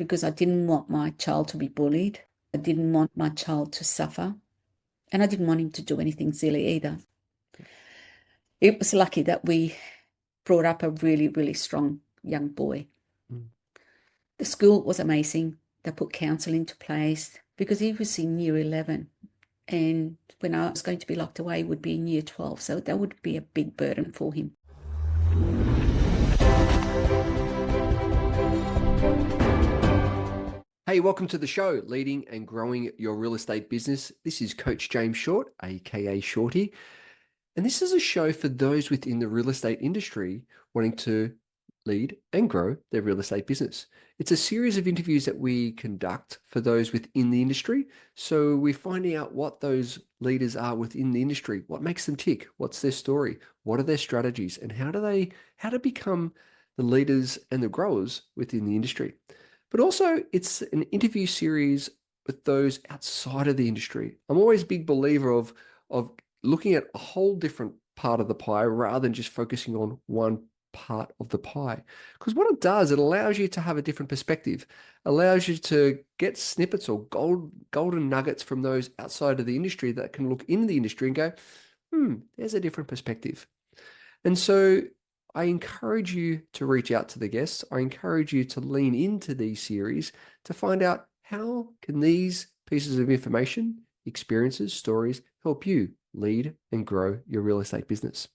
because I didn't want my child to be bullied. I didn't want my child to suffer, and I didn't want him to do anything silly either. It was lucky that we brought up a really, really strong young boy. Mm. The school was amazing. They put counselling into place because he was in year 11. And when I was going to be locked away, he would be in year 12. So that would be a big burden for him. Hey, welcome to the show, Leading and Growing Your Real Estate Business. This is Coach James Short, aka Shorty. And this is a show for those within the real estate industry wanting to lead and grow their real estate business. It's a series of interviews that we conduct for those within the industry. So we're finding out what those leaders are within the industry, what makes them tick, what's their story, what are their strategies, and how to become the leaders and the growers within the industry. But also it's an interview series with those outside of the industry. I'm always a big believer of looking at a whole different part of the pie rather than just focusing on one part of the pie. Because what it does, it allows you to have a different perspective, allows you to get snippets or golden nuggets from those outside of the industry that can look in the industry and go, there's a different perspective. And so I encourage you to reach out to the guests. I encourage you to lean into these series to find out how can these pieces of information, experiences, stories help you lead and grow your real estate business.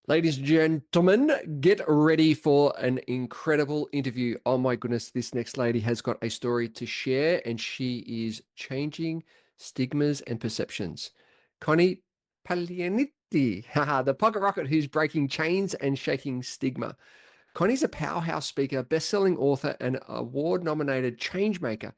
Ladies and gentlemen, get ready for an incredible interview. Oh my goodness, this next lady has got a story to share, and she is changing stigmas and perceptions. Connie Paglianiti, the pocket rocket who's breaking chains and shaking stigma. Connie's a powerhouse speaker, best-selling author, and award-nominated changemaker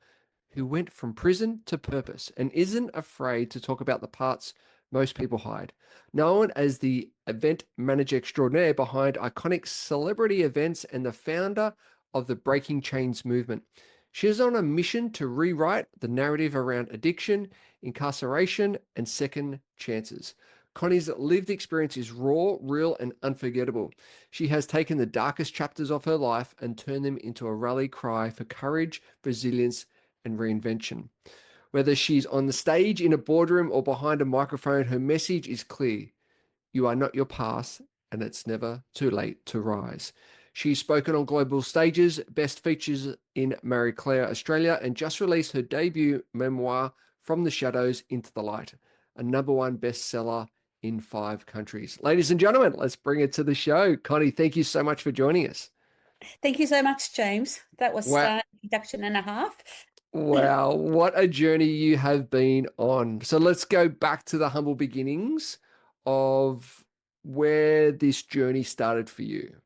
who went from prison to purpose and isn't afraid to talk about the parts most people hide. Known as the event manager extraordinaire behind iconic celebrity events and the founder of the Breaking Chains movement, she is on a mission to rewrite the narrative around addiction, incarceration, and second chances. Connie's lived experience is raw, real, and unforgettable. She has taken the darkest chapters of her life and turned them into a rally cry for courage, resilience, and reinvention. Whether she's on the stage, in a boardroom, or behind a microphone, her message is clear. You are not your past, and it's never too late to rise. She's spoken on global stages, best features in Marie Claire, Australia, and just released her debut memoir, From the Shadows into the Light, a #1 bestseller in 5 countries. Ladies and gentlemen, let's bring it to the show. Connie, thank you so much for joining us. Thank you so much, James. That was Wow. an introduction and a half. Wow, what a journey you have been on. So let's go back to the humble beginnings of where this journey started for you.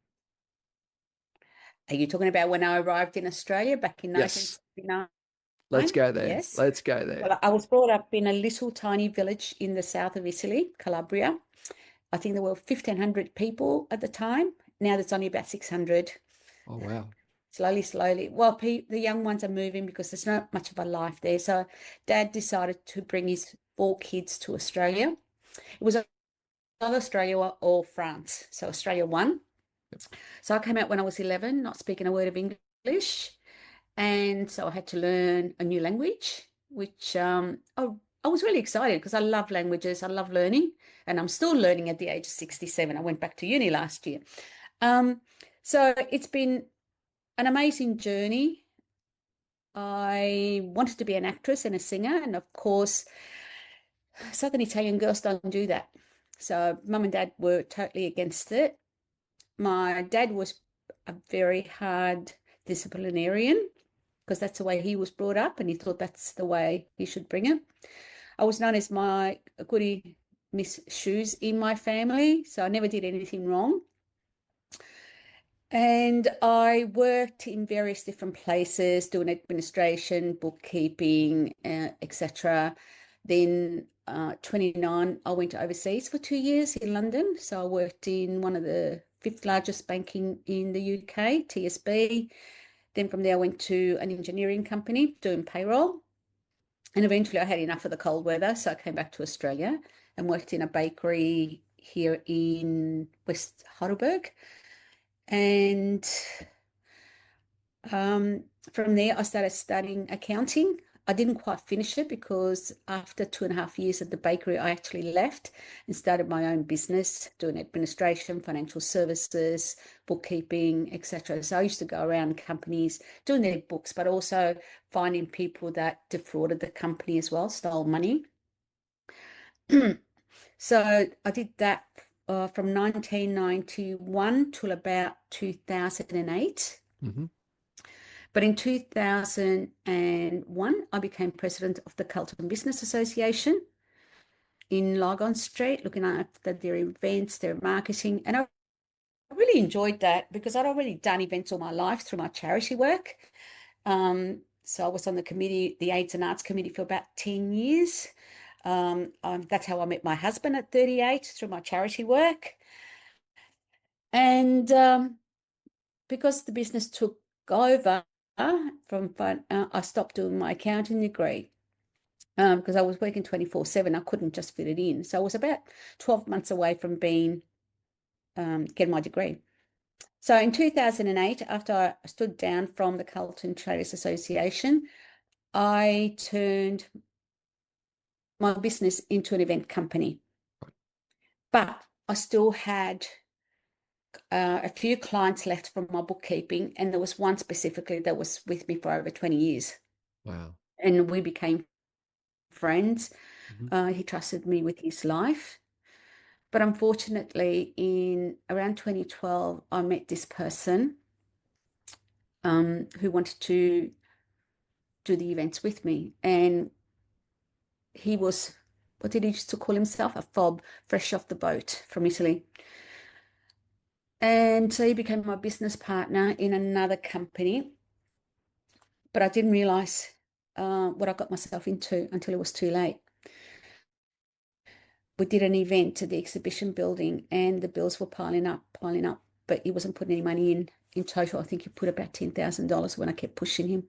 Are you talking about when I arrived in Australia back in Yes, 1979? let's go there. Yes. Let's go there. Well, I was brought up in a little tiny village in the south of Italy, Calabria. I think there were 1,500 people at the time. Now there's only about 600. Oh, wow. Slowly. Well, the young ones are moving because there's not much of a life there. So Dad decided to bring his 4 kids to Australia. It was either Australia or France. So Australia won. So I came out when I was 11, not speaking a word of English. And so I had to learn a new language, which I was really excited because I love languages. I love learning. And I'm still learning at the age of 67. I went back to uni last year. So it's been an amazing journey. I wanted to be an actress and a singer. And of course, Southern Italian girls don't do that. So mum and dad were totally against it. My dad was a very hard disciplinarian because that's the way he was brought up and he thought that's the way he should bring it. I was known as my goody Miss Shoes in my family, so I never did anything wrong. And I worked in various different places doing administration, bookkeeping, etc. Then 29, I went overseas for 2 years in London. So I worked in one of the 5th largest banking in the UK, TSB. Then from there, I went to an engineering company doing payroll. And eventually I had enough of the cold weather. So I came back to Australia and worked in a bakery here in West Heidelberg. And From there, I started studying accounting. I didn't quite finish it because after 2.5 years at the bakery, I actually left and started my own business, doing administration, financial services, bookkeeping, etc. So I used to go around companies doing their books, but also finding people that defrauded the company as well, stole money. So I did that from 1991 till about 2008. Mm-hmm. But in 2001, I became president of the Carlton Business Association in Lygon Street, looking after their events, their marketing. And I really enjoyed that because I'd already done events all my life through my charity work. So I was on the committee, the AIDS and Arts Committee, for about 10 years. That's how I met my husband at 38, through my charity work. And because the business took over I stopped doing my accounting degree because I was working 24/7. I couldn't just fit it in. So I was about 12 months away from getting my degree. So in 2008, after I stood down from the Carlton Traders Association, I turned my business into an event company. But I still had a few clients left from my bookkeeping, and there was one specifically that was with me for over 20 years. Wow. And we became friends. Mm-hmm. He trusted me with his life. But unfortunately, in around 2012, I met this person who wanted to do the events with me. And he was, what did he used to call himself? A fob, fresh off the boat from Italy. And so he became my business partner in another company. But I didn't realize what I got myself into until it was too late. We did an event at the exhibition building and the bills were piling up, but he wasn't putting any money in. In total, I think he put about $10,000 when I kept pushing him.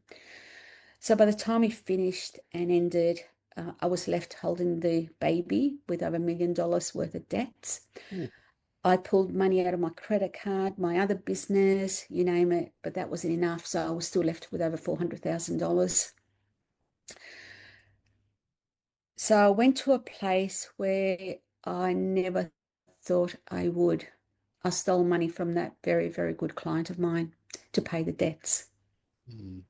So by the time he finished and ended, I was left holding the baby with over $1 million worth of debts. Ooh. I pulled money out of my credit card, my other business, you name it, but that wasn't enough. So I was still left with over $400,000. So I went to a place where I never thought I would. I stole money from that very, very good client of mine to pay the debts. Mm.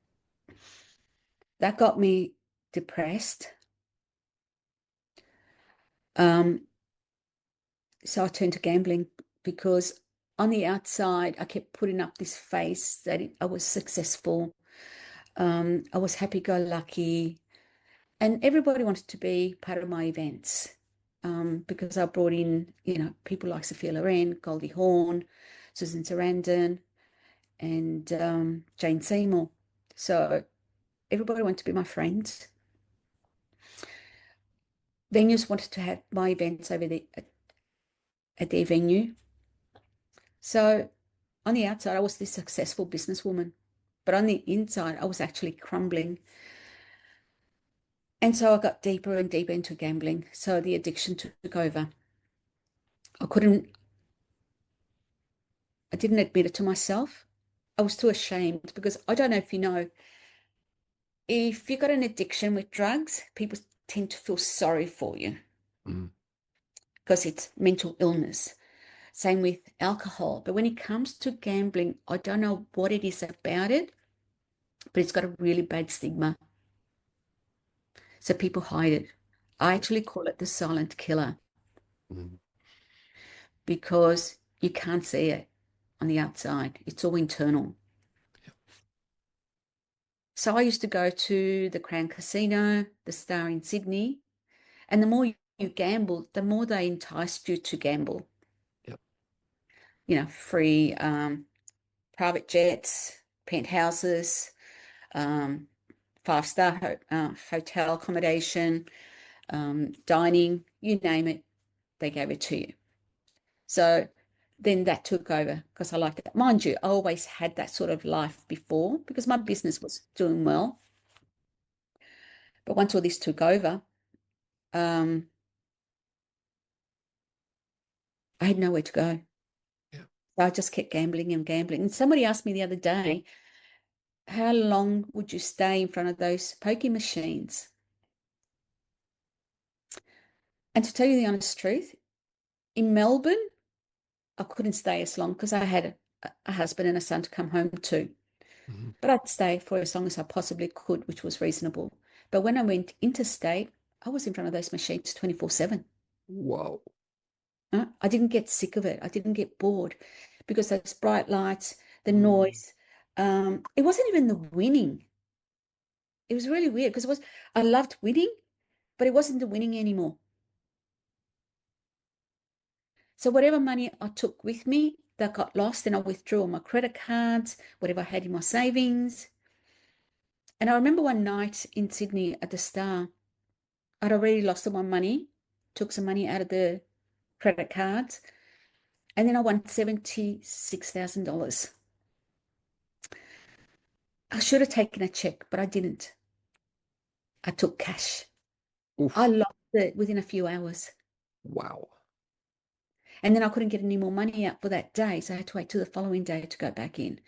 That got me depressed. Um, so I turned to gambling because on the outside, I kept putting up this face that I was successful. I was happy-go-lucky, and everybody wanted to be part of my events because I brought in, people like Sophia Loren, Goldie Hawn, Susan Sarandon, and Jane Seymour. So everybody wanted to be my friends. Venues wanted to have my events over at their venue. So on the outside, I was this successful businesswoman, but on the inside, I was actually crumbling. And so I got deeper and deeper into gambling. So the addiction took over. I didn't admit it to myself. I was too ashamed because I don't know if you know, if you've got an addiction with drugs, people tend to feel sorry for you Mm. because it's mental illness. Same with alcohol. But when it comes to gambling, I don't know what it is about it, but it's got a really bad stigma. So people hide it. I actually call it the silent killer Mm. because you can't see it on the outside. It's all internal. So I used to go to the Crown Casino, the Star in Sydney, and the more you gambled, the more they enticed you to gamble. Yep. Free private jets, penthouses, five-star hotel accommodation, dining, you name it, they gave it to you. So then that took over because I liked it. Mind you, I always had that sort of life before because my business was doing well. But once all this took over, um, I had nowhere to go. Yeah. So I just kept gambling and gambling. And somebody asked me the other day, how long would you stay in front of those pokie machines? And to tell you the honest truth, in Melbourne, I couldn't stay as long because I had a husband and a son to come home to. Mhm. But I'd stay for as long as I possibly could, which was reasonable. But when I went interstate, I was in front of those machines 24/7. Whoa. I didn't get sick of it. I didn't get bored because those bright lights, the Mm. noise, it wasn't even the winning. It was really weird because I loved winning, but it wasn't the winning anymore. So whatever money I took with me that got lost, and I withdrew on my credit cards, whatever I had in my savings. And I remember one night in Sydney at the Star, I'd already lost all my money, took some money out of the credit cards, and then I won $76,000. I should have taken a check, but I didn't. I took cash. I Oof. lost it within a few hours. Wow. And then I couldn't get any more money out for that day. So I had to wait till the following day to go back in.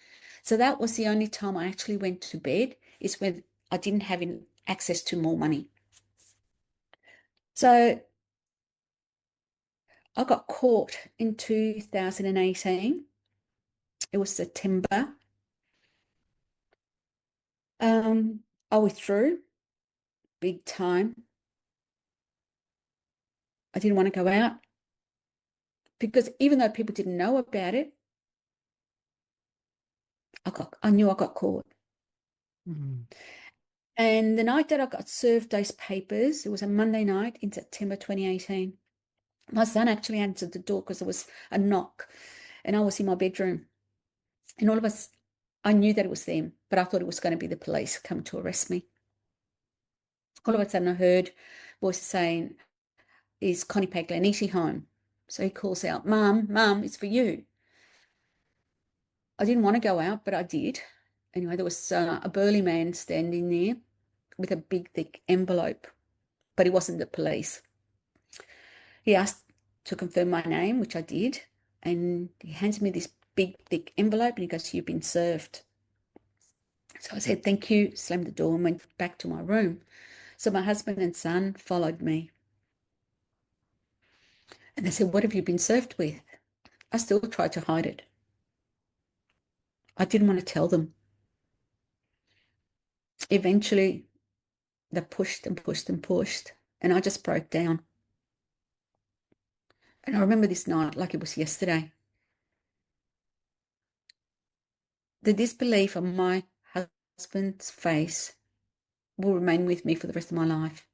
So that was the only time I actually went to bed, is when I didn't have access to more money. So I got caught in 2018. It was September. I withdrew big time. I didn't want to go out because even though people didn't know about it, I knew I got caught. Mm. And the night that I got served those papers, it was a Monday night in September 2018. My son actually answered the door because there was a knock, and I was in my bedroom. And all of us, I knew that it was them, but I thought it was going to be the police coming to arrest me. All of a sudden, I heard voices saying, "Is Connie Paglianiti home?" So he calls out, "Mum, Mum, it's for you." I didn't want to go out, but I did. Anyway, there was a burly man standing there with a big, thick envelope, but he wasn't the police. He asked to confirm my name, which I did, and he hands me this big, thick envelope and he goes, "You've been served." So I said, "Thank you," slammed the door and went back to my room. So my husband and son followed me. And they said, "What have you been served with?" I still tried to hide it. I didn't want to tell them. Eventually, they pushed and pushed and pushed, and I just broke down. And I remember this night like it was yesterday. The disbelief on my husband's face will remain with me for the rest of my life.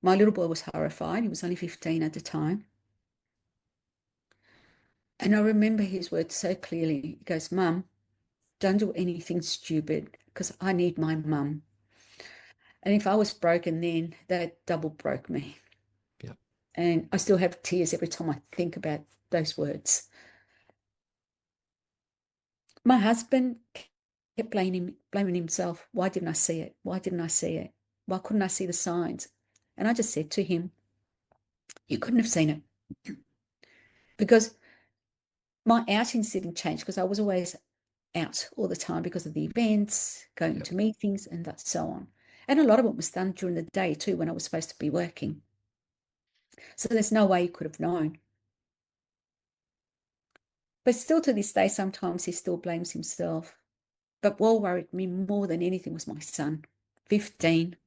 My little boy was horrified. He was only 15 at the time. And I remember his words so clearly. He goes, "Mum, don't do anything stupid because I need my mum." And if I was broken then, that double broke me. Yeah. And I still have tears every time I think about those words. My husband kept blaming himself. Why didn't I see it? Why didn't I see it? Why couldn't I see the signs? And I just said to him, "You couldn't have seen it because my outings didn't change because I was always out all the time because of the events, going Yep. to meetings, and that so on. And a lot of it was done during the day too when I was supposed to be working. So there's no way you could have known. But still to this day, sometimes he still blames himself. But what worried me more than anything was my son, 15.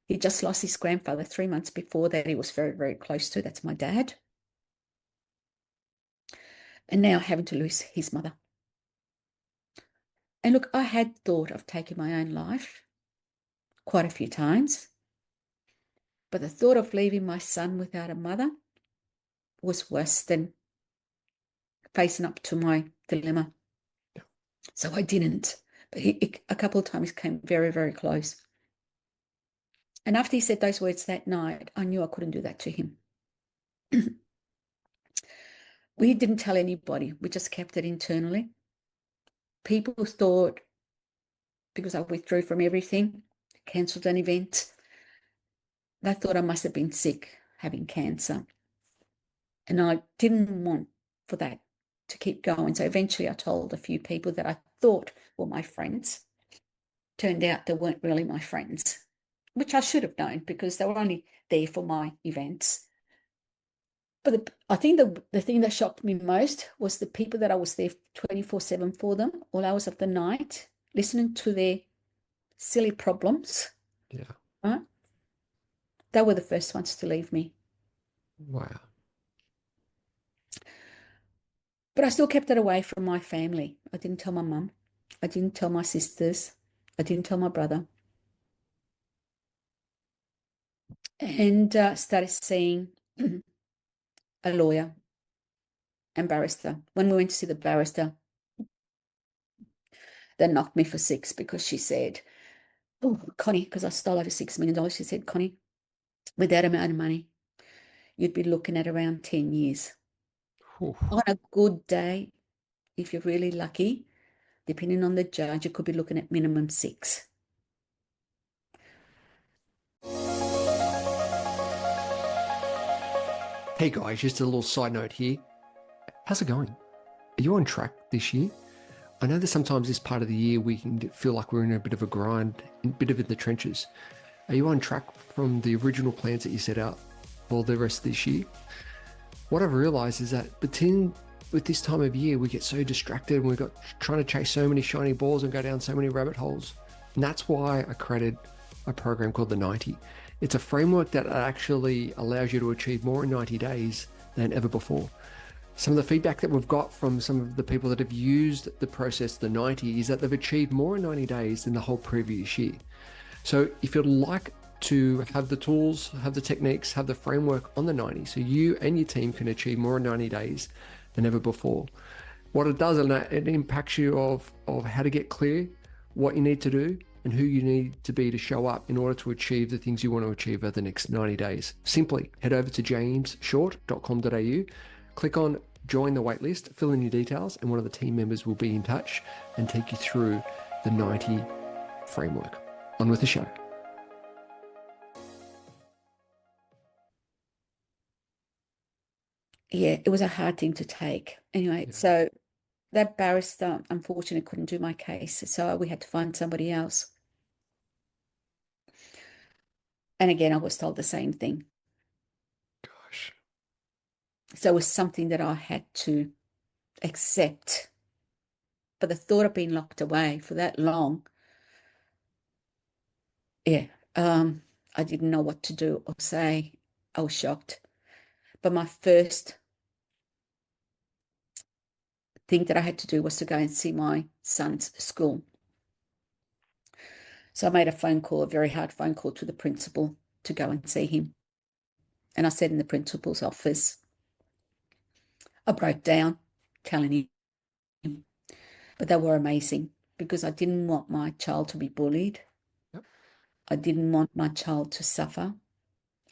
He just lost his grandfather 3 months before that he was very, very close to. That's my dad. And now having to lose his mother. And look, I had thought of taking my own life quite a few times, but the thought of leaving my son without a mother was worse than facing up to my dilemma. So I didn't. But a couple of times came very, very close. And after he said those words that night, I knew I couldn't do that to him. We didn't tell anybody. We just kept it internally. People thought because I withdrew from everything, cancelled an event, they thought I must have been sick, having cancer. And I didn't want for that. to keep going. So eventually I told a few people that I thought were my friends. Turned out they weren't really my friends, which I should have known because they were only there for my events. But I think the thing that shocked me most was the people that I was there 24/7 for them, all hours of the night, listening to their silly problems, Yeah. right? They were the first ones to leave me. Wow. But I still kept it away from my family. I didn't tell my mum. I didn't tell my sisters. I didn't tell my brother. And started seeing a lawyer and barrister. When we went to see the barrister, they knocked me for six because she said, "Oh, Connie," because I stole over $6 million. She said, "Connie, with that amount of money, you'd be looking at around 10 years. Whew. On a good day, if you're really lucky, depending on the judge, you could be looking at minimum 6." Hey guys, just a little side note here. How's it going? Are you on track this year? I know that sometimes this part of the year we can feel like we're in a bit of a grind, a bit of in the trenches. Are you on track from the original plans that you set out for the rest of this year? What I've realized is that with this time of year, we get so distracted and we've got trying to chase so many shiny balls and go down so many rabbit holes. And that's why I created a program called the 90. It's a framework that actually allows you to achieve more in 90 days than ever before. Some of the feedback that we've got from some of the people that have used the process, the 90, is that they've achieved more in 90 days than the whole previous year. So if you'd like to have the tools, have the techniques, have the framework on the 90, so you and your team can achieve more in 90 days than ever before. What it does, it impacts you of how to get clear, what you need to do, and who you need to be to show up in order to achieve the things you want to achieve over the next 90 days. Simply head over to jamesshort.com.au, click on join the waitlist, fill in your details, and one of the team members will be in touch and take you through the 90 framework. On with the show. Yeah, it was a hard thing to take. Anyway, so that barrister unfortunately couldn't do my case, so we had to find somebody else. And again, I was told the same thing. Gosh. So it was something that I had to accept. But the thought of being locked away for that long, yeah, I didn't know what to do or say. I was shocked. But my first thing that I had to do was to go and see my son's school. So I made a phone call, a very hard phone call to the principal to go and see him. And I sat in the principal's office. I broke down telling him, but they were amazing because I didn't want my child to be bullied. Yep. I didn't want my child to suffer,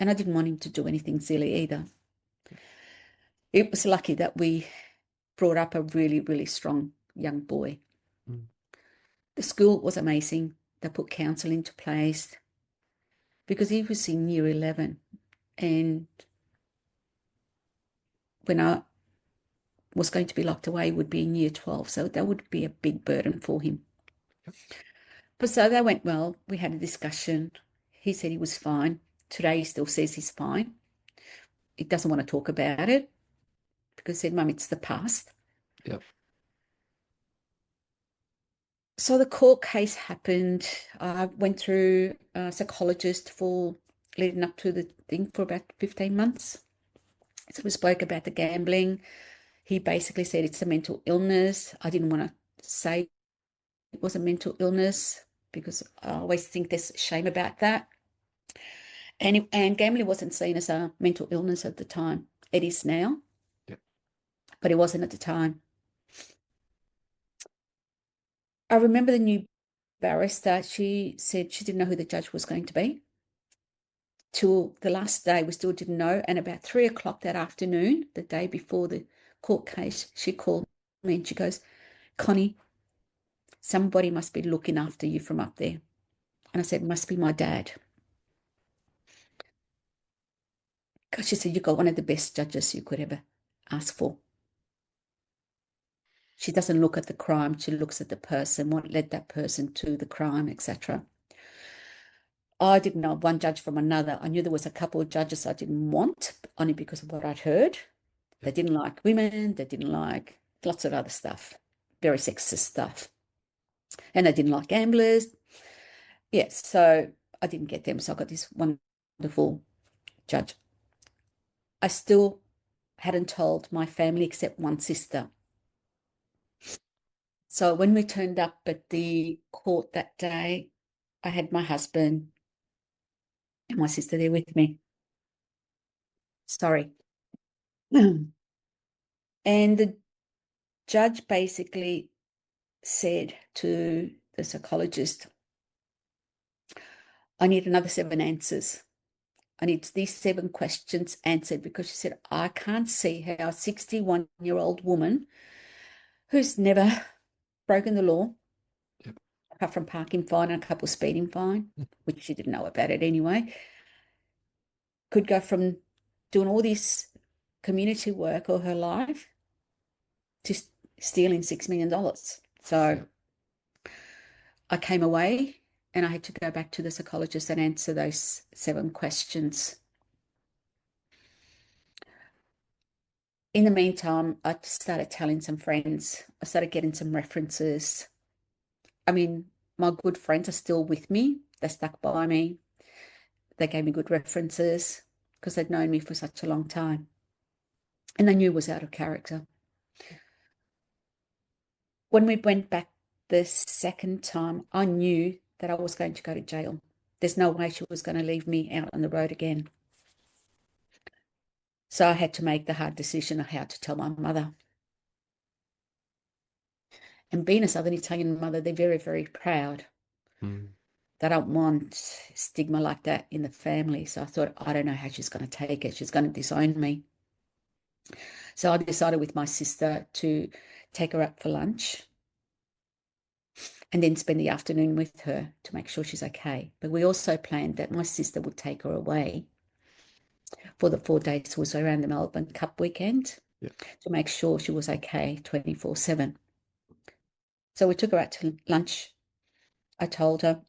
and I didn't want him to do anything silly either. It was lucky that we brought up a really, really strong young boy. Mm. The school was amazing. They put counsel into place because he was in year 11. And when I was going to be locked away, he would be in year 12. So that would be a big burden for him. Yep. But so that went well. We had a discussion. He said he was fine. Today he still says he's fine. He doesn't want to talk about it because he said, "Mum, it's the past." Yep. So the court case happened. I went through a psychologist for leading up to the thing for about 15 months. So we spoke about the gambling. He basically said it's a mental illness. I didn't want to say it was a mental illness because I always think there's shame about that. And gambling wasn't seen as a mental illness at the time. It is now, Yep. but it wasn't at the time. I remember the new barrister, she said she didn't know who the judge was going to be. Till the last day, we still didn't know. And about 3 o'clock that afternoon, the day before the court case, she called me and she goes, "Connie, somebody must be looking after you from up there." And I said, "Must be my dad." Because she said, "You got one of the best judges you could ever ask for." She doesn't look at the crime, she looks at the person, what led that person to the crime, etc. I didn't know one judge from another. I knew there was a couple of judges I didn't want, only because of what I'd heard. They didn't like women, they didn't like lots of other stuff, very sexist stuff. And they didn't like gamblers. Yes, so I didn't get them. So I got this wonderful judge. I still hadn't told my family except one sister. So when we turned up at the court that day, I had my husband and my sister there with me. Sorry. And the judge basically said to the psychologist, I need another 7 answers. I need these 7 questions answered, because she said, I can't see how a 61-year-old woman who's never broken the law, Yep. apart from parking fine and a couple of speeding fine, which she didn't know about it anyway, could go from doing all this community work all her life to stealing $6 million. So Yep. I came away and I had to go back to the psychologist and answer those 7 questions. In the meantime, I started telling some friends. I started getting some references. I mean, my good friends are still with me. They stuck by me. They gave me good references because they'd known me for such a long time. And they knew it was out of character. When we went back the second time, I knew that I was going to go to jail. There's no way she was going to leave me out on the road again. So I had to make the hard decision of how to tell my mother. And being a Southern Italian mother, they're very, very proud. Mm. They don't want stigma like that in the family. So I thought, I don't know how she's going to take it. She's going to disown me. So I decided with my sister to take her out for lunch and then spend the afternoon with her to make sure she's okay. But we also planned that my sister would take her away for the 4 days was around the Melbourne Cup weekend Yep. to make sure she was okay 24/7. So we took her out to lunch. I told her,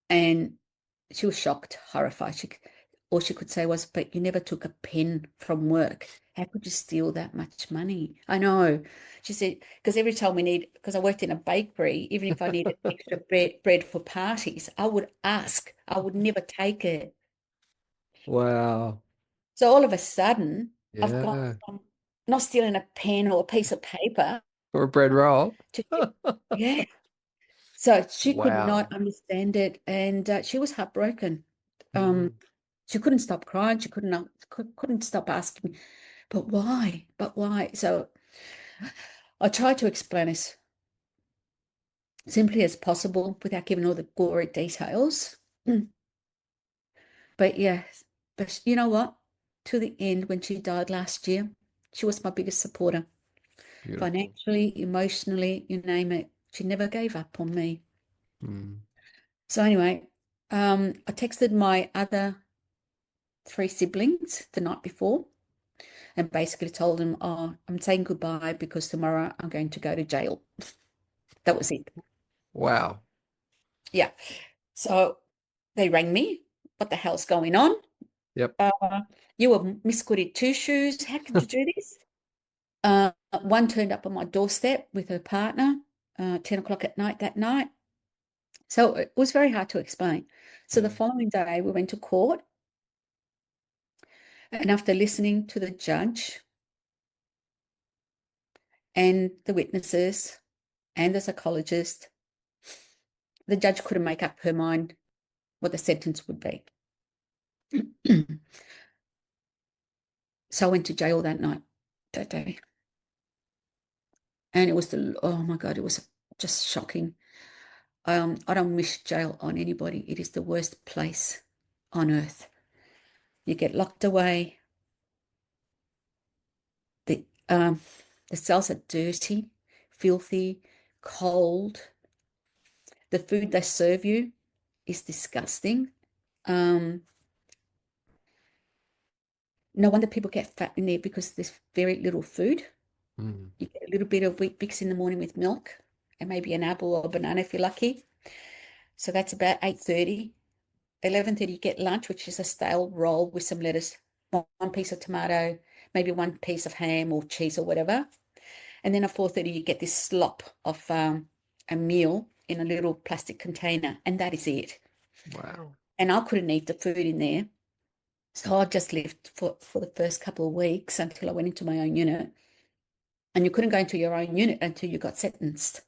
and she was shocked, horrified. All she could say was, but you never took a pen from work. How could you steal that much money? I know. She said, because every time because I worked in a bakery, even if I needed extra bread for parties, I would ask. I would never take it. Wow. So all of a sudden, I've gone Yeah. from not stealing a pen or a piece of paper Or a bread roll. to, yeah. So she could Wow. not understand it, and she was heartbroken. Um, Mm. she couldn't stop crying. She couldn't stop asking, but why? But why? So I tried to explain as simply as possible without giving all the gory details. But yes, but you know what? To the end, when she died last year, she was my biggest supporter. Beautiful. Financially, emotionally, you name it. She never gave up on me. Mm. So anyway, I texted my other 3 siblings the night before and basically told them, oh, I'm saying goodbye because tomorrow I'm going to go to jail. That was it. Wow. Yeah. So they rang me. What the hell's going on? Yep. You were Miss Goody Two Shoes. How could you do this? One turned up on my doorstep with her partner, 10 o'clock at night that night. So it was very hard to explain. So the Yeah. following day, we went to court. And after listening to the judge and the witnesses and the psychologist, the judge couldn't make up her mind what the sentence would be. So I went to jail that night, that day. And it was oh my God, it was just shocking. I don't wish jail on anybody. It is the worst place on earth. You get locked away. The um, the cells are dirty, filthy, cold. The food they serve you is disgusting. Um, no wonder people get fat in there because there's very little food. Mm. You get a little bit of wheat bix in the morning with milk and maybe an apple or a banana if you're lucky. So that's about 8:30. 11:30 you get lunch, which is a stale roll with some lettuce, one piece of tomato, maybe one piece of ham or cheese or whatever. And then at 4:30 you get this slop of a meal in a little plastic container, and that is it. Wow. And I couldn't eat the food in there. So I just lived for the first couple of weeks until I went into my own unit. And you couldn't go into your own unit until you got sentenced.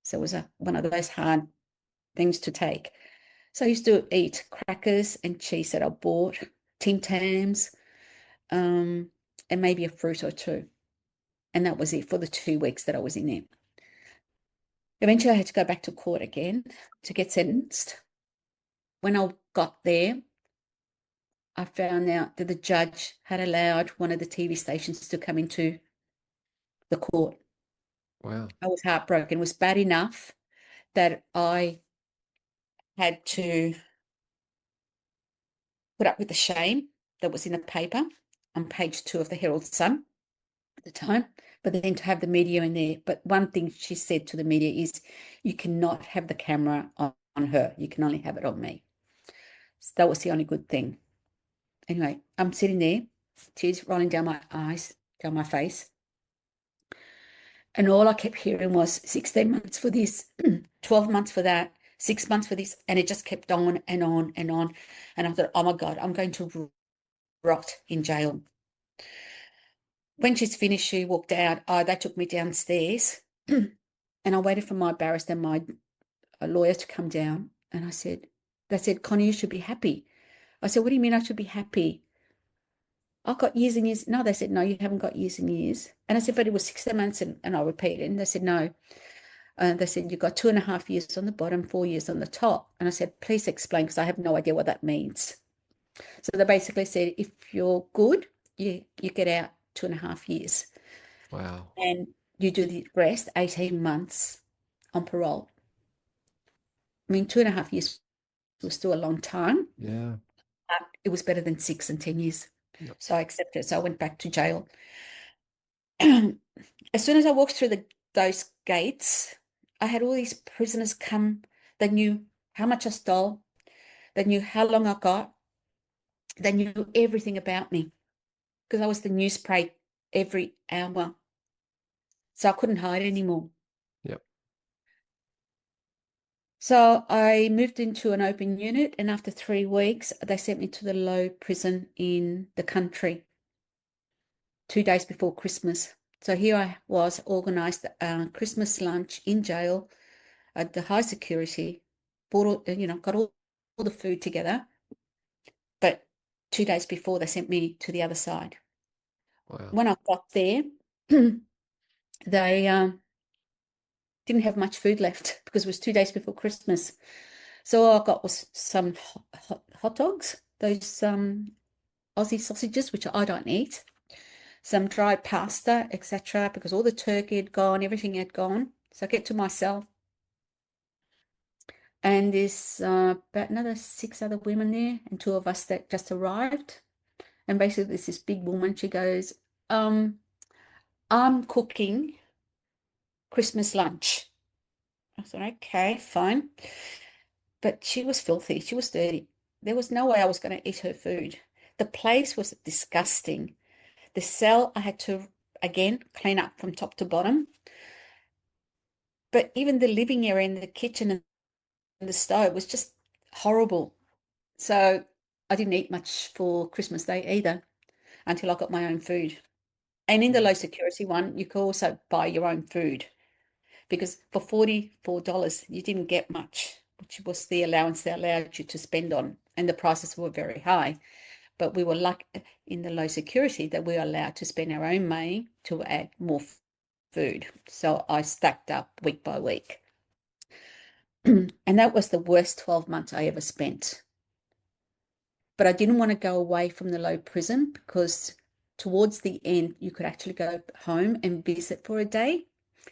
So it was one of those hard things to take. So I used to eat crackers and cheese that I bought, Tim Tams, and maybe a fruit or two. And that was it for the 2 weeks that I was in there. Eventually, I had to go back to court again to get sentenced. When I got there, I found out that the judge had allowed one of the TV stations to come into the court. Wow. I was heartbroken. It was bad enough that I had to put up with the shame that was in the paper on page 2 of the Herald Sun at the time, but then to have the media in there. But one thing she said to the media is, you cannot have the camera on her. You can only have it on me. So that was the only good thing. Anyway, I'm sitting there, tears rolling down my eyes, down my face. And all I kept hearing was 16 months for this, 12 months for that, 6 months for this. And it just kept on and on and on. And I thought, oh my God, I'm going to rot in jail. When she's finished, she walked out. They took me downstairs and I waited for my barrister and my lawyer to come down. And they said, Connie, you should be happy. I said, what do you mean I should be happy? I've got years and years. No, they said, no, you haven't got years and years. And I said, but it was 16 months. And I repeated. And they said, no. They said, you've got 2.5 years on the bottom, 4 years on the top. And I said, please explain, because I have no idea what that means. So they basically said, if you're good, you get out 2.5 years. Wow. And you do the rest, 18 months on parole. I mean, 2.5 years was still a long time. Yeah. It was better than 6 and 10 years. Yep. So I accepted. So I went back to jail. As soon as I walked through those gates, I had all these prisoners come. They knew how much I stole. They knew how long I got. They knew everything about me because I was the news prey every hour. So I couldn't hide anymore. Yep. So I moved into an open unit, and after 3 weeks, they sent me to the low prison in the country 2 days before Christmas. So here I was, organised Christmas lunch in jail at the high security, bought got all the food together. But 2 days before, they sent me to the other side. Wow. When I got there, they didn't have much food left because it was 2 days before Christmas. So all I got was some hot dogs, those Aussie sausages, which I don't eat, some dried pasta, etc., because all the turkey had gone, everything had gone. So I get to myself, and there's about another 6 other women there, and 2 of us that just arrived. And basically, there's this big woman. She goes, I'm cooking Christmas lunch. I thought, okay, fine. But she was filthy. She was dirty. There was no way I was going to eat her food. The place was disgusting. The cell I had to, again, clean up from top to bottom. But even the living area and the kitchen and the stove was just horrible. So I didn't eat much for Christmas Day either until I got my own food. And in the low security one, you could also buy your own food because for $44, you didn't get much, which was the allowance they allowed you to spend on. And the prices were very high. But we were lucky in the low security that we were allowed to spend our own money to add more food. So I stacked up week by week. And that was the worst 12 months I ever spent. But I didn't want to go away from the low prison because towards the end, you could actually go home and visit for a day.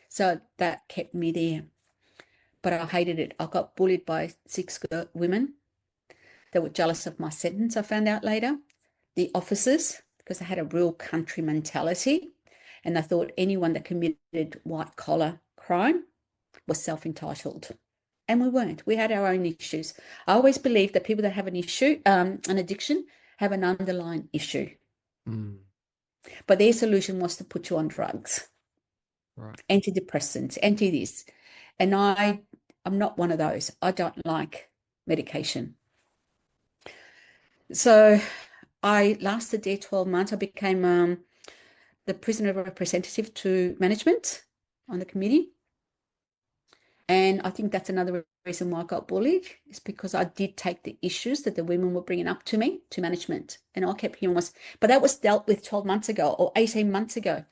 So that kept me there. But I hated it. I got bullied by 6 women that were jealous of my sentence, I found out later. The officers, because I had a real country mentality. And they thought anyone that committed white collar crime was self-entitled. And we weren't. We had our own issues. I always believe that people that have an issue, an addiction, have an underlying issue. Mm. But their solution was to put you on drugs, Right. antidepressants, anti this. And I'm not one of those. I don't like medication. So I lasted there 12 months. I became the prisoner representative to management on the committee. And I think that's another reason why I got bullied, is because I did take the issues that the women were bringing up to me to management. And I kept hearing but that was dealt with 12 months ago or 18 months ago.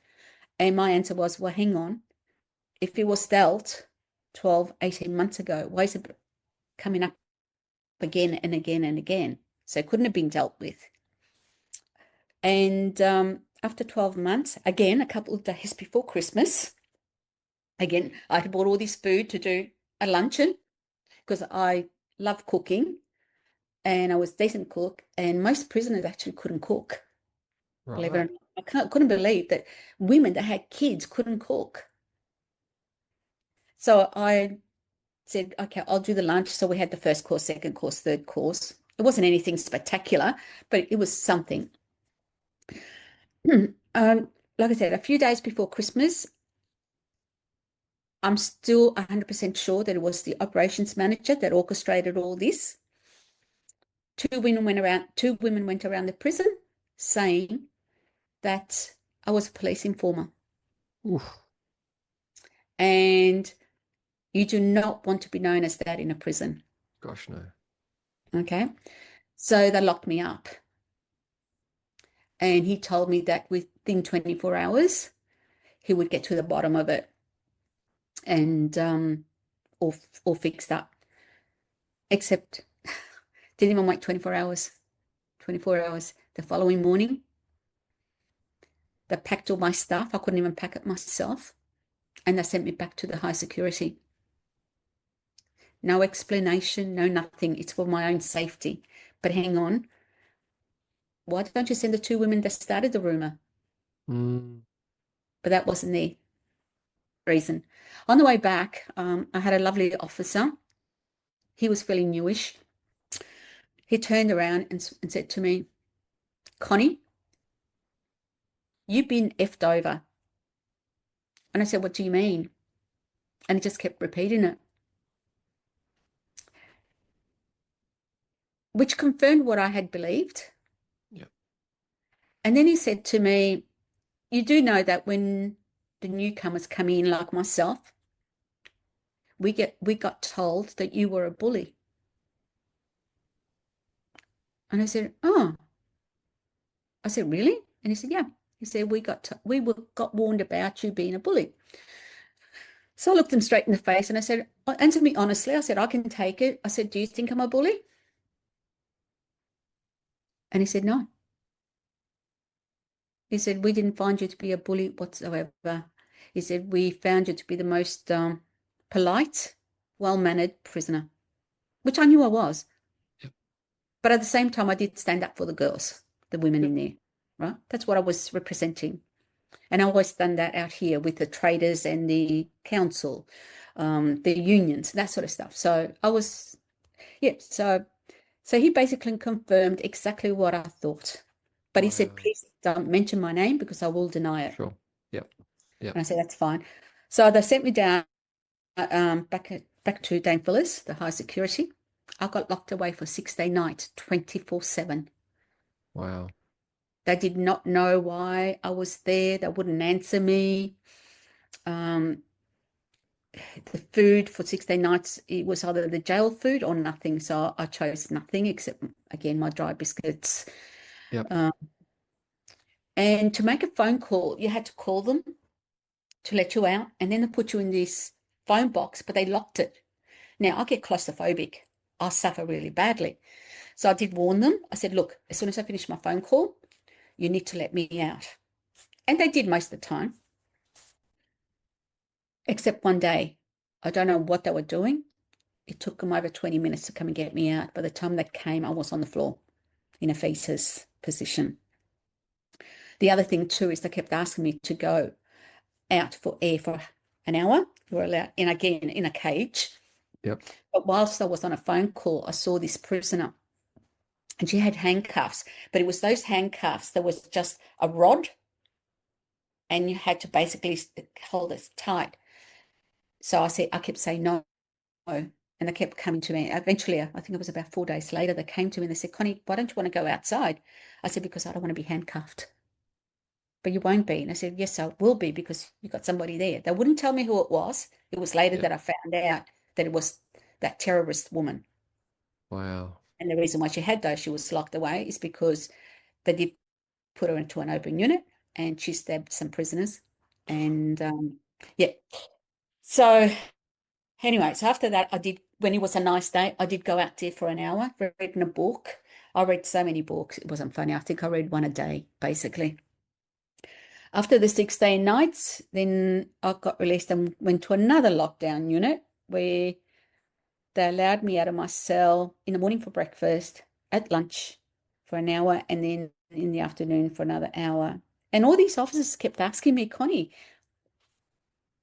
And my answer was, well, hang on. If it was dealt 12, 18 months ago, why is it coming up again and again and again? So it couldn't have been dealt with. And after 12 months, again, a couple of days before Christmas, again, I had bought all this food to do a luncheon because I love cooking and I was a decent cook. And most prisoners actually couldn't cook. Believe it or Right. not. I couldn't believe that women that had kids couldn't cook. So I said, okay, I'll do the lunch. So we had the first course, second course, third course. It wasn't anything spectacular, but it was something. Like I said, a few days before Christmas, I'm still 100% sure that it was the operations manager that orchestrated all this. Two women went around the prison saying that I was a police informer. Oof. And you do not want to be known as that in a prison. Gosh, no. Okay. So they locked me up. And he told me that within 24 hours, he would get to the bottom of it and all fixed up. Except didn't even wait 24 hours. 24 hours. The following morning, they packed all my stuff. I couldn't even pack it myself. And they sent me back to the high security. No explanation, no nothing. It's for my own safety. But hang on. Why don't you send the two women that started the rumor? Mm. But that wasn't the reason. On the way back, I had a lovely officer. He was fairly newish. He turned around and said to me, Connie, you've been effed over. And I said, what do you mean? And he just kept repeating it, which confirmed what I had believed. Yep. And then he said to me, you do know that when the newcomers come in like myself, we got told that you were a bully. And I said, oh. I said, really? And he said, yeah. He said, we got warned about you being a bully. So I looked him straight in the face and I said, answer me honestly. I said, I can take it. I said, do you think I'm a bully? And he said, no. He said, we didn't find you to be a bully whatsoever. He said, we found you to be the most polite, well-mannered prisoner, which I knew I was. Yep. But at the same time, I did stand up for the girls, the women Yep. in there, right? That's what I was representing. And I always done that out here with the traders and the council, the unions, that sort of stuff. So I was, yeah, so he basically confirmed exactly what I thought. But he said, Wow. please don't mention my name because I will deny it. Sure. Yep. Yep. And I said, that's fine. So they sent me down back to Dame Phyllis, the high security. I got locked away for 6-day nights, 24/7. Wow. They did not know why I was there. They wouldn't answer me. The food for 6-day nights, it was either the jail food or nothing. So I chose nothing except, again, my dry biscuits. Yep. And to make a phone call, you had to call them to let you out. And then they put you in this phone box, but they locked it. Now, I get claustrophobic. I suffer really badly. So I did warn them. I said, look, as soon as I finish my phone call, you need to let me out. And they did most of the time. Except one day. I don't know what they were doing. It took them over 20 minutes to come and get me out. By the time they came, I was on the floor in a fetus position. The other thing too is they kept asking me to go. out for air for an hour. We were allowed in again in a cage. Yep. But whilst I was on a phone call, I saw this prisoner and she had handcuffs, but it was those handcuffs that was just a rod and you had to basically hold it tight. So I kept saying no. And they kept coming to me. Eventually, I think it was about 4 days later, they came to me and they said, Connie, why don't you want to go outside? I said, because I don't want to be handcuffed. But you won't be. And I said, yes, I will be because you got somebody there. They wouldn't tell me who it was. It was later Yep. that I found out that it was that terrorist woman. Wow. And the reason why she was locked away is because they did put her into an open unit and she stabbed some prisoners. And yeah. So anyway, so after that, when it was a nice day, I did go out there for an hour, reading a book. I read so many books. It wasn't funny. I think I read one a day, basically. After the 16 nights, then I got released and went to another lockdown unit where they allowed me out of my cell in the morning for breakfast, at lunch for an hour, and then in the afternoon for another hour. And all these officers kept asking me, Connie,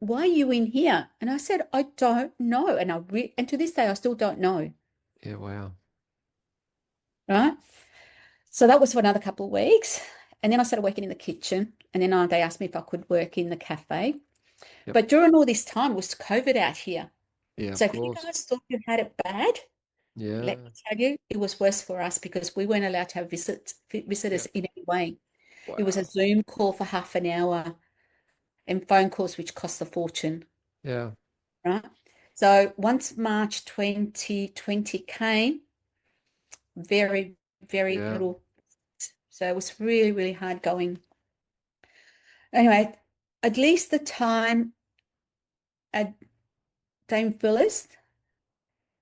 why are you in here? And I said, I don't know. And to this day, I still don't know. Yeah. Wow. Right. So that was for another couple of weeks. And then I started working in the kitchen. And then they asked me if I could work in the cafe. Yep. But during all this time was COVID out here. Yeah, So of if you course. guys thought you had it bad, let Yeah. me tell you, it was worse for us because we weren't allowed to have visitors Yep. in any way. It was a Wow. Zoom call for half an hour and phone calls, which cost a fortune, Yeah. right? So once March 2020 came, very, very Yeah. little. So it was really, really hard going. Anyway, at least the time at Dame Phyllis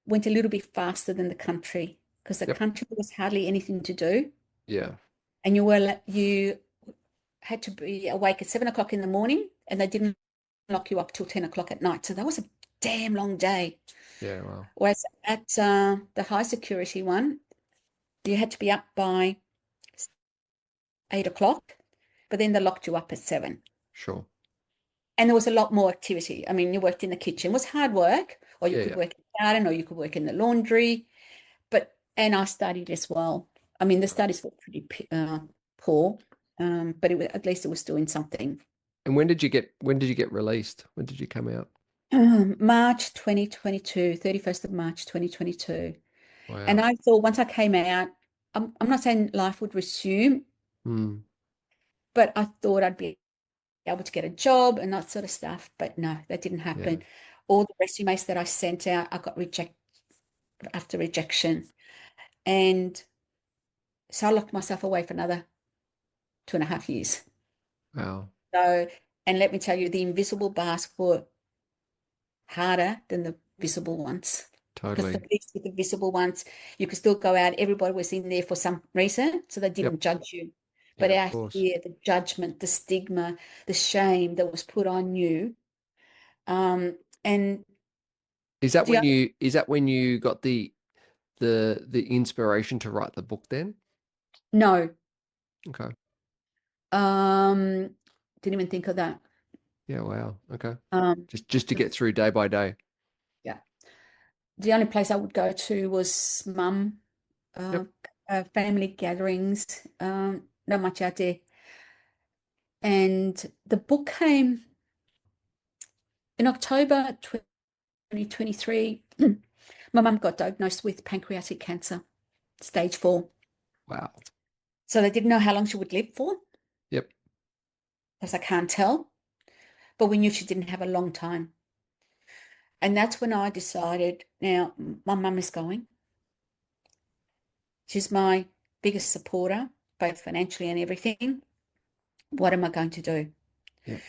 went a little bit faster than the country because the Yep. country was hardly anything to do. Yeah. And you had to be awake at 7 o'clock in the morning and they didn't lock you up till 10 o'clock at night. So that was a damn long day. Yeah. Wow. Whereas at the high security one, you had to be up by 8 o'clock, but then they locked you up at 7. Sure. And there was a lot more activity. I mean, you worked in the kitchen. It was hard work, or you Yeah. could Yeah. work in the garden, or you could work in the laundry. And I studied as well. I mean, the Right. studies were pretty poor, but at least it was doing something. And when did you get released? When did you come out? March 2022, 31st of March 2022. And Wow. I thought once I came out, I'm not saying life would resume, Mm. but I thought I'd be able to get a job and that sort of stuff. But no, that didn't Yeah. happen. All the resumes that I sent out, I got rejected after rejection. And so I locked myself away for another 2.5 years. Wow. So, and let me tell you, the invisible bars were harder than the visible ones. Because Totally. at least with the visible ones, you could still go out. Everybody was in there for some reason, so they Yep. didn't judge you. But Yeah, of out course. here, the judgment, the stigma, the shame that was put on you. And Is that the when other, you got the inspiration to write the book then? no, Okay. um, didn't even think of that. Yeah, wow. Okay. Um, Just to get through day by day. yeah, the only place I would go to was mum, uh, Yep. family gatherings. Not much out there. And the book came in October 2023. My mum got diagnosed with pancreatic cancer, stage 4. Wow. So they didn't know how long she would live for, Yep. because I can't tell, but we knew she didn't have a long time. And that's when I decided, now my mum is going. She's my biggest supporter, both financially and everything. What am I going to do? Yep.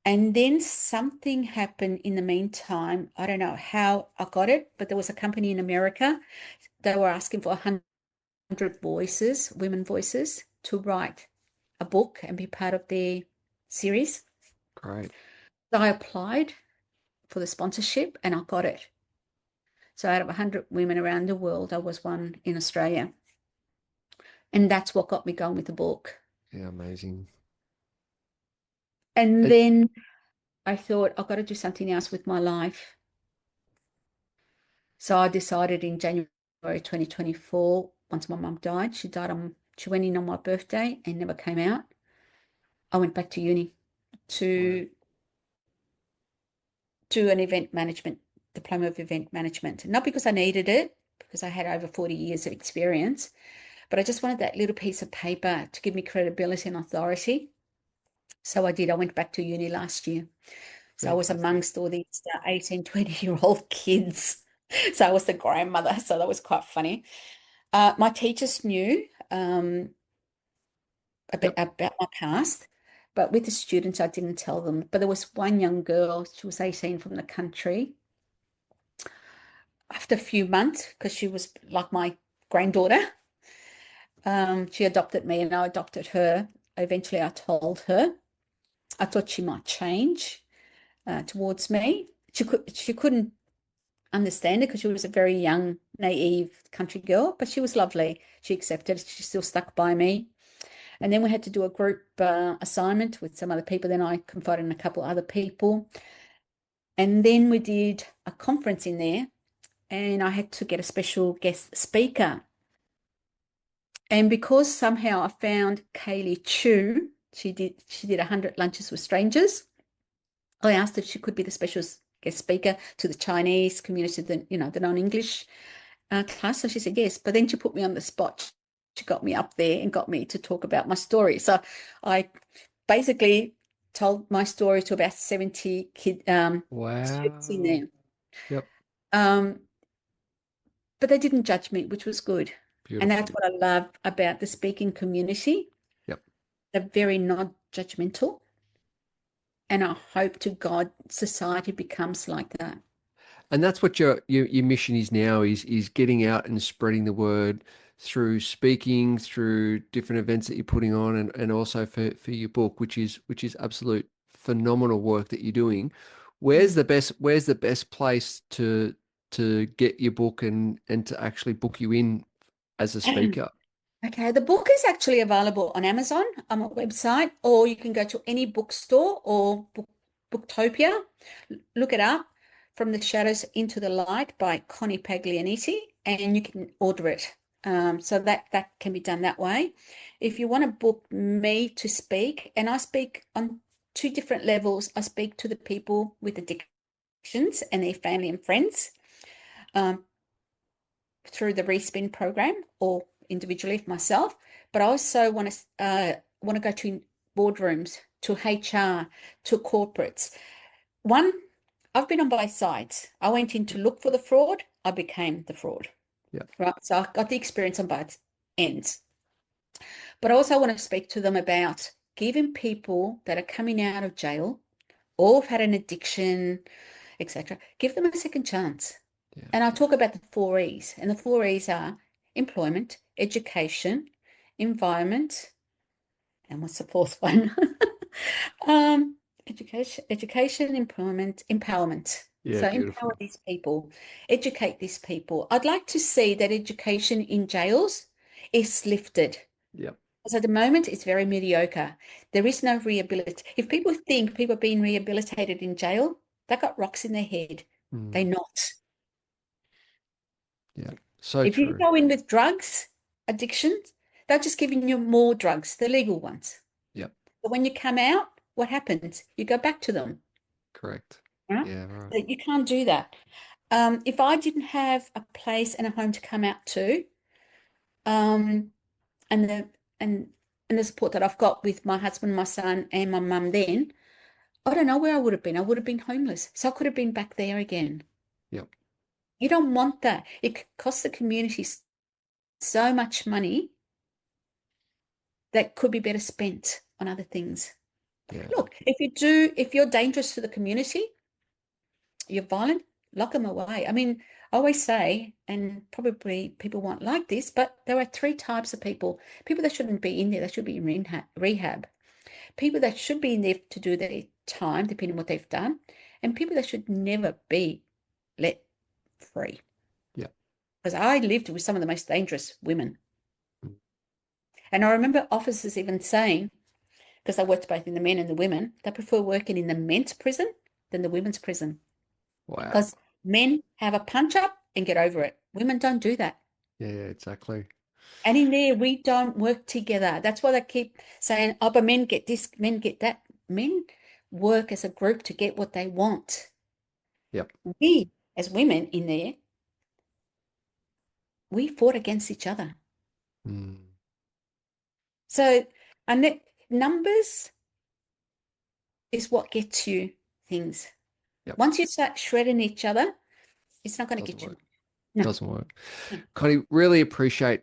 And then something happened in the meantime. I don't know how I got it, but there was a company in America. They were asking for 100 voices, women voices, to write a book and be part of their series. Great. So I applied for the sponsorship and I got it. So out of 100 women around the world, I was one in Australia. And that's what got me going with the book. Yeah, amazing. And It, then, I thought I've got to do something else with my life. So I decided in January 2024, once my mum died, she went in on my birthday and never came out. I went back to uni Wow. to do an event management diploma of event management. Not because I needed it, because I had over 40 years of experience, but I just wanted that little piece of paper to give me credibility and authority. So I did. I went back to uni last year. So I was Fantastic. amongst all these 18, 20-year-old kids. So I was the grandmother. So that was quite funny. My teachers knew a bit Yep. about my past, but with the students, I didn't tell them. But there was one young girl, she was 18 from the country. After a few months, because she was like my granddaughter, she adopted me and I adopted her. Eventually, I told her. I thought she might change towards me. She couldn't understand it because she was a very young, naive country girl, but she was lovely. She accepted it. She still stuck by me. And then we had to do a group assignment with some other people. Then I confided in a couple other people. And then we did a conference in there, and I had to get a special guest speaker. And because somehow I found Kaylee Chu, she did 100 lunches with strangers. I asked if she could be the special guest speaker to the Chinese community, the non-English class. So she said yes. But then she put me on the spot. She got me up there and got me to talk about my story. So I basically told my story to about 70 students in Wow. there. Yep. Um, but they didn't judge me, which was good. And that's Beautiful. what I love about the speaking community. Yep. They're very non-judgmental. And I hope to God society becomes like that. And that's what your mission is now is getting out and spreading the word through speaking, through different events that you're putting on, and also for your book, which is absolute phenomenal work that you're doing. Mm. Where's the best place to get your book and to actually book you in as a speaker? Okay, the book is actually available on Amazon, on a website, or you can go to any bookstore or Booktopia. Look it up, From the Shadows into the Light by Connie Paglianiti, and you can order it. So that can be done that way. If you want to book me to speak, and I speak on two different levels. I speak to the people with addictions and their family and friends. Um, through the Respin program or individually for myself, but I also want to go to boardrooms, to HR, to corporates. One, I've been on both sides. I went in to look for the fraud. I became the fraud, Yep. right? So I got the experience on both ends. But I also want to speak to them about giving people that are coming out of jail or have had an addiction, etc., give them a second chance. Yeah. And I'll talk about the four E's. And the four E's are employment, education, environment, and what's the fourth one? Education, employment, empowerment. Yeah. So empower Beautiful. these people, educate these people. I'd like to see that education in jails is lifted. Yep. Because at the moment, it's very mediocre. There is no rehabilitation. If people think people are being rehabilitated in jail, they got rocks in their head. Mm. They're not. Yeah. So If you true. go in with drugs, addictions, they're just giving you more drugs, the legal ones. Yep. But when you come out, what happens? You go back to them, Correct. right? Yeah. Right. So you can't do that. If I didn't have a place and a home to come out to, um, and the and and the support that I've got with my husband, my son, and my mum, then I don't know where I would have been. I would have been homeless, so I could have been back there again. Yep. You don't want that. It costs the community so much money that could be better spent on other things. Yeah. Look, if you're dangerous to the community, you're violent, lock them away. I mean, I always say, and probably people won't like this, but there are three types of people. People that shouldn't be in there, they should be in rehab. People that should be in there to do their time, depending on what they've done, and people that should never be let free. Yep. Because I lived with some of the most dangerous women. Mm. And I remember officers even saying, because I worked both in the men and the women, they prefer working in the men's prison than the women's prison Wow. because men have a punch up and get over it. Women don't do that. Yeah, exactly. And in there, we don't work together. That's why they keep saying, oh, but men get this, men get that. Men work as a group to get what they want. Yep. We, as women in there, we fought against each other. Mm. So, and numbers is what gets you things. Yep. Once you start shredding each other, it's not going to Doesn't get you. work. No, Doesn't work. no. Connie, really appreciate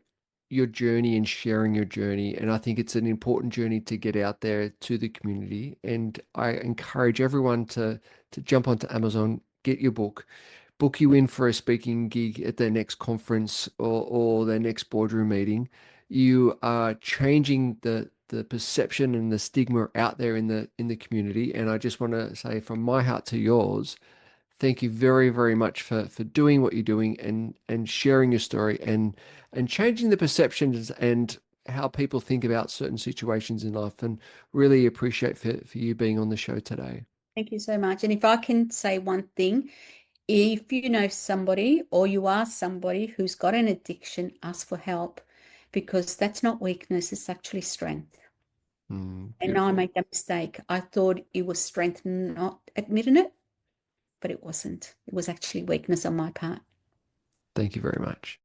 your journey and sharing your journey. And I think it's an important journey to get out there to the community. And I encourage everyone to jump onto Amazon, get your book you in for a speaking gig at their next conference or their next boardroom meeting. You are changing the perception and the stigma out there in the community. And I just want to say from my heart to yours, thank you very, very much for doing what you're doing and sharing your story and changing the perceptions and how people think about certain situations in life. And really appreciate for you being on the show today. Thank you so much. And if I can say one thing, if you know somebody or you are somebody who's got an addiction, ask for help because that's not weakness, it's actually strength. And I Beautiful. made that mistake. I thought it was strength not admitting it, but it wasn't. It was actually weakness on my part. Thank you very much.